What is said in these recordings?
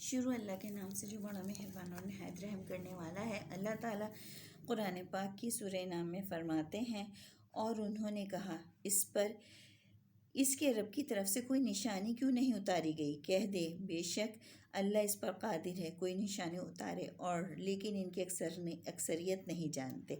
شروع اللہ کے نام سے جو بڑا مہربان اور نہایت رحم کرنے والا ہے۔ اللہ تعالیٰ قرآن پاک کی سورہ نام میں فرماتے ہیں، اور انہوں نے کہا اس پر اس کے رب کی طرف سے کوئی نشانی کیوں نہیں اتاری گئی؟ کہہ دے بے شک اللہ اس پر قادر ہے کوئی نشانی اتارے، اور لیکن ان کی اکثریت نہیں جانتے۔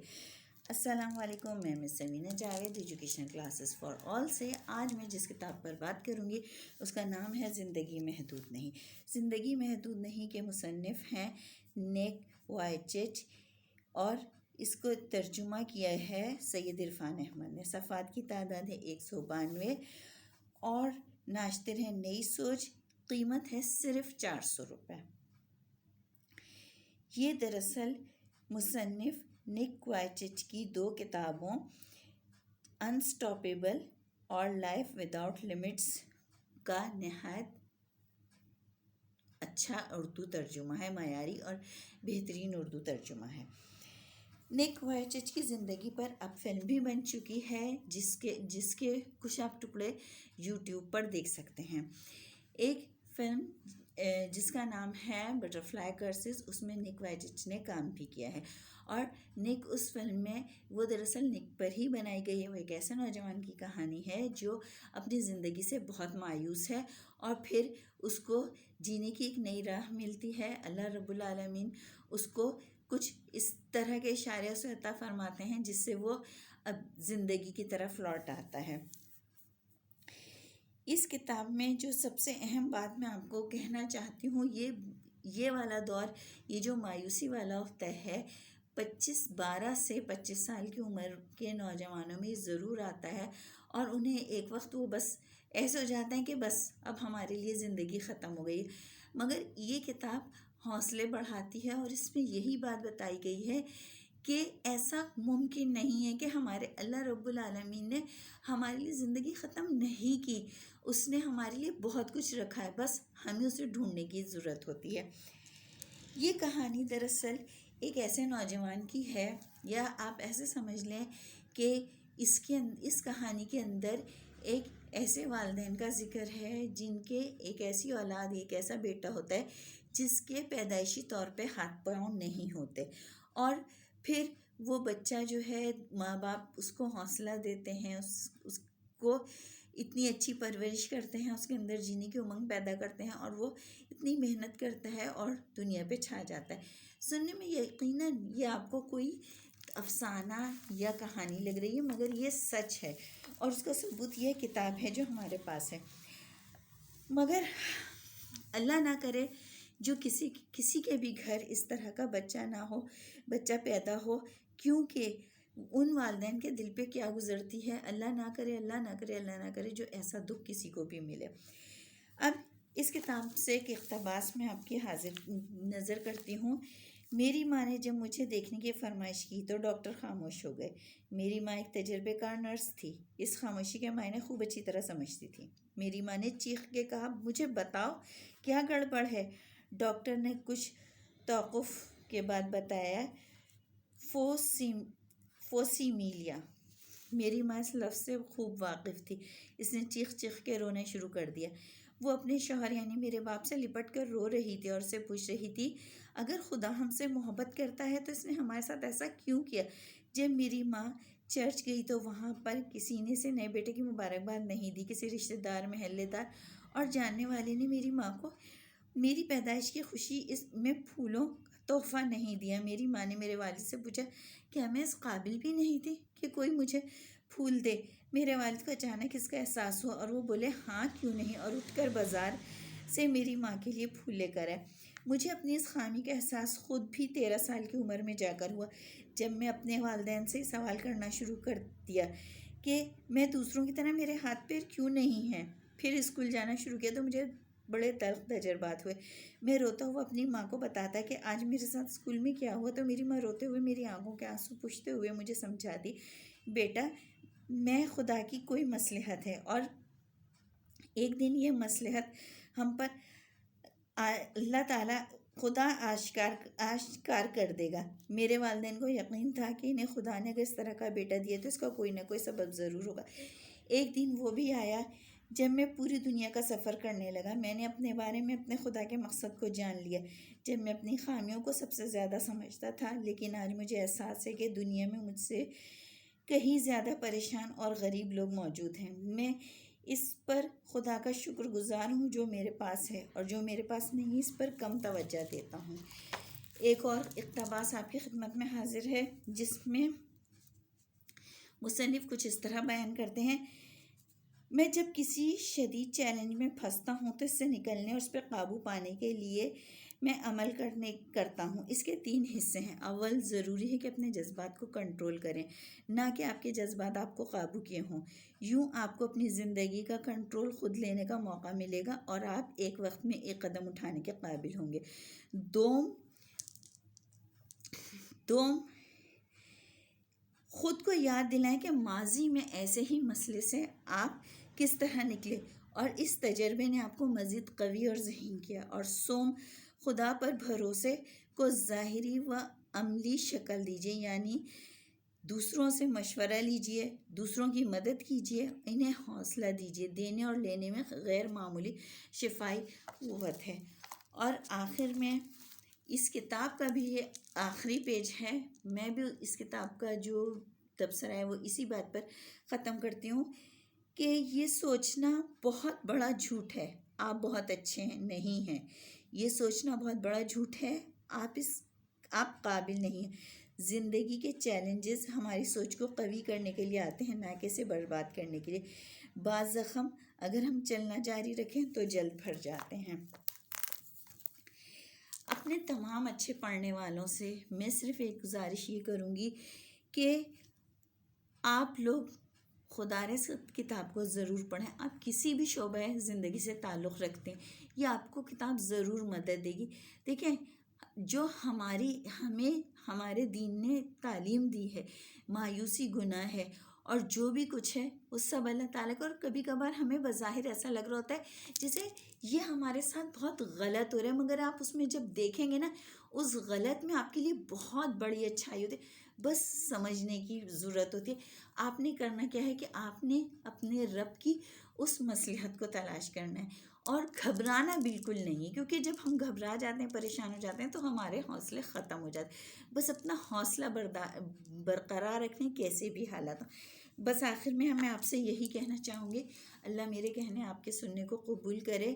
السلام علیکم، میں miss Samina Javed education classes for all سے آج میں جس کتاب پر بات کروں گی اس کا نام ہے زندگی محدود نہیں۔ زندگی محدود نہیں کے مصنف ہیں نیک وائچٹ، اور اس کو ترجمہ کیا ہے سید عرفان احمد نے۔ صفحات کی تعداد ہے 192 اور ناشتر ہے نئی سوچ، قیمت ہے صرف 400 روپے۔ یہ دراصل مصنف نیک وائچٹ کی 2 کتابوں انسٹاپیبل اور لائف وداؤٹ لمٹس کا نہایت اچھا اردو ترجمہ ہے، معیاری اور بہترین اردو ترجمہ ہے۔ نیک وائچٹ کی زندگی پر اب فلم بھی بن چکی ہے، جس کے کچھ آپ ٹکڑے یوٹیوب پر دیکھ سکتے ہیں۔ ایک فلم جس کا نام ہے بٹرفلائی کرسز، اس میں نیک وائچٹ نے کام بھی کیا ہے، اور نیک اس فلم میں وہ دراصل نیک پر ہی بنائی گئی ہے۔ وہ ایک ایسے نوجوان کی کہانی ہے جو اپنی زندگی سے بہت مایوس ہے، اور پھر اس کو جینے کی ایک نئی راہ ملتی ہے۔ اللہ رب العالمین اس کو کچھ اس طرح کے اشارے سے عطا فرماتے ہیں جس سے وہ اب زندگی کی طرف لوٹ آتا ہے۔ اس کتاب میں جو سب سے اہم بات میں آپ کو کہنا چاہتی ہوں، یہ والا دور، یہ جو مایوسی والا ہوتا ہے، 12 سے 25 سال کی عمر کے نوجوانوں میں ضرور آتا ہے، اور انہیں ایک وقت وہ بس ایسے ہو جاتا ہے کہ بس اب ہمارے لیے زندگی ختم ہو گئی۔ مگر یہ کتاب حوصلے بڑھاتی ہے، اور اس میں یہی بات بتائی گئی ہے کہ ایسا ممکن نہیں ہے کہ ہمارے اللہ رب العالمین نے ہمارے لیے زندگی ختم نہیں کی، اس نے ہمارے لیے بہت کچھ رکھا ہے، بس ہمیں اسے ڈھونڈنے کی ضرورت ہوتی ہے۔ یہ کہانی دراصل ایک ایسے نوجوان کی ہے، یا آپ ایسے سمجھ لیں کہ اس کہانی کے اندر ایک ایسے والدین کا ذکر ہے جن کے ایک ایسی اولاد، ایک ایسا بیٹا ہوتا ہے جس کے پیدائشی طور پہ ہاتھ پاؤں نہیں ہوتے، اور پھر وہ بچہ جو ہے، ماں باپ اس کو حوصلہ دیتے ہیں، اس کو اتنی اچھی پرورش کرتے ہیں، اس کے اندر جینے کی امنگ پیدا کرتے ہیں، اور وہ اتنی محنت کرتا ہے اور دنیا پہ چھا جاتا ہے۔ سننے میں یقیناً یہ آپ کو کوئی افسانہ یا کہانی لگ رہی ہے، مگر یہ سچ ہے، اور اس کا ثبوت یہ کتاب ہے جو ہمارے پاس ہے۔ مگر اللہ نہ کرے جو کسی کے بھی گھر اس طرح کا بچہ پیدا ہو، کیونکہ ان والدین کے دل پہ کیا گزرتی ہے، اللہ نہ کرے، اللہ نہ کرے، اللہ نہ کرے جو ایسا دکھ کسی کو بھی ملے۔ اب اس کتاب سے ایک اقتباس میں آپ کی حاضر نظر کرتی ہوں۔ میری ماں نے جب مجھے دیکھنے کی فرمائش کی تو ڈاکٹر خاموش ہو گئے۔ میری ماں ایک تجربے کار نرس تھی، اس خاموشی کے معنی خوب اچھی طرح سمجھتی تھی۔ میری ماں نے چیخ کے کہا، مجھے بتاؤ کیا گڑبڑ ہے؟ ڈاکٹر نے کچھ توقف کے بعد بتایا، فوسیمیلیا۔ میری ماں اس لفظ سے خوب واقف تھی، اس نے چیخ چیخ کے رونے شروع کر دیا۔ وہ اپنے شوہر یعنی میرے باپ سے لپٹ کر رو رہی تھی اور اسے پوچھ رہی تھی، اگر خدا ہم سے محبت کرتا ہے تو اس نے ہمارے ساتھ ایسا کیوں کیا؟ جب میری ماں چرچ گئی تو وہاں پر کسی نے اسے نئے بیٹے کی مبارکباد نہیں دی۔ کسی رشتہ دار، محلے دار اور جاننے والے نے میری ماں کو میری پیدائش کی خوشی میں پھولوں کا تحفہ نہیں دیا۔ میری ماں نے میرے والد سے پوچھا، کیا میں اس قابل بھی نہیں تھی کہ کوئی مجھے پھول دے؟ میرے والد کو اچانک اس کا احساس ہوا، اور وہ بولے، ہاں کیوں نہیں، اور اٹھ کر بازار سے میری ماں کے لیے پھول لے کر آئے۔ مجھے اپنی اس خامی کا احساس خود بھی 13 سال کی عمر میں جا کر ہوا، جب میں اپنے والدین سے سوال کرنا شروع کر دیا کہ میں دوسروں کی طرح میرے ہاتھ پیر کیوں نہیں ہیں۔ پھر اسکول جانا شروع کیا تو مجھے بڑے تلخ تجربات ہوئے۔ میں روتا ہوا اپنی ماں کو بتاتا کہ آج میرے ساتھ اسکول میں کیا ہوا، تو میری ماں روتے ہوئے میری آنکھوں کے آنسو پوچھتے ہوئے مجھے سمجھاتی، بیٹا میں خدا کی کوئی مصلحت ہے، اور ایک دن یہ مصلحت ہم پر اللہ تعالیٰ خدا آشکار کر دے گا۔ میرے والدین کو یقین تھا کہ انہیں خدا نے اگر اس طرح کا بیٹا دیا تو اس کا کوئی نہ کوئی سبب ضرور ہوگا۔ ایک دن وہ بھی آیا جب میں پوری دنیا کا سفر کرنے لگا میں نے اپنے بارے میں اپنے خدا کے مقصد کو جان لیا۔ جب میں اپنی خامیوں کو سب سے زیادہ سمجھتا تھا، لیکن آج مجھے احساس ہے کہ دنیا میں مجھ سے کہیں زیادہ پریشان اور غریب لوگ موجود ہیں۔ میں اس پر خدا کا شکر گزار ہوں جو میرے پاس ہے، اور جو میرے پاس نہیں اس پر کم توجہ دیتا ہوں۔ ایک اور اقتباس آپ کی خدمت میں حاضر ہے، جس میں مصنف کچھ اس طرح بیان کرتے ہیں: میں جب کسی شدید چیلنج میں پھنستا ہوں تو اس سے نکلنے اور اس پہ قابو پانے کے لیے میں عمل کرتا ہوں۔ اس کے 3 حصے ہیں۔ اول، ضروری ہے کہ اپنے جذبات کو کنٹرول کریں، نہ کہ آپ کے جذبات آپ کو قابو کیے ہوں۔ یوں آپ کو اپنی زندگی کا کنٹرول خود لینے کا موقع ملے گا اور آپ ایک وقت میں ایک قدم اٹھانے کے قابل ہوں گے۔ دوم، خود کو یاد دلائیں کہ ماضی میں ایسے ہی مسئلے سے آپ کس طرح نکلے اور اس تجربے نے آپ کو مزید قوی اور ذہین کیا۔ اور سوم، خدا پر بھروسے کو ظاہری و عملی شکل دیجیے، یعنی دوسروں سے مشورہ لیجیے، دوسروں کی مدد کیجیے، انہیں حوصلہ دیجیے۔ دینے اور لینے میں غیر معمولی شفائی قوت ہے۔ اور آخر میں اس کتاب کا بھی یہ آخری پیج ہے۔ میں بھی اس کتاب کا جو تبصرہ ہے وہ اسی بات پر ختم کرتی ہوں کہ یہ سوچنا بہت بڑا جھوٹ ہے آپ بہت اچھے ہیں، نہیں ہیں۔ یہ سوچنا بہت بڑا جھوٹ ہے، آپ قابل نہیں ہیں۔ زندگی کے چیلنجز ہماری سوچ کو قوی کرنے کے لیے آتے ہیں، نہ کہ اسے برباد کرنے کے لیے۔ بعض زخم اگر ہم چلنا جاری رکھیں تو جلد بھر جاتے ہیں۔ اپنے تمام اچھے پڑھنے والوں سے میں صرف ایک گزارش یہ کروں گی کہ آپ لوگ خدا رس کتاب کو ضرور پڑھیں۔ آپ کسی بھی شعبہ زندگی سے تعلق رکھتے ہیں، یہ آپ کو کتاب ضرور مدد دے گی۔ دیکھیں، جو ہمیں ہمارے دین نے تعلیم دی ہے، مایوسی گناہ ہے، اور جو بھی کچھ ہے وہ سب اللہ تعالیٰ کا، اور کبھی کبھار ہمیں بظاہر ایسا لگ رہا ہوتا ہے جیسے یہ ہمارے ساتھ بہت غلط ہو رہا ہے، مگر آپ اس میں جب دیکھیں گے نا، اس غلط میں آپ کے لیے بہت بڑی اچھائی ہوتی ہے۔ بس سمجھنے کی ضرورت ہوتی ہے۔ آپ نے کرنا کیا ہے کہ آپ نے اپنے رب کی اس مصلحت کو تلاش کرنا ہے، اور گھبرانا بالکل نہیں، کیونکہ جب ہم گھبرا جاتے ہیں، پریشان ہو جاتے ہیں تو ہمارے حوصلے ختم ہو جاتے ہیں۔ بس اپنا حوصلہ برقرار رکھیں کیسے بھی حالات ہوں۔ بس آخر میں میں آپ سے یہی کہنا چاہوں گی، اللہ میرے کہنے آپ کے سننے کو قبول کرے۔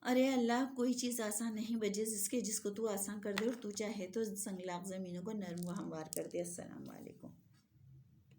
ارے اللہ، کوئی چیز آسان نہیں بجز اس کے جس کو تو آسان کر دے، اور تو چاہے تو سنگلاخ زمینوں کو نرم و ہموار کر دے۔ السلام علیکم۔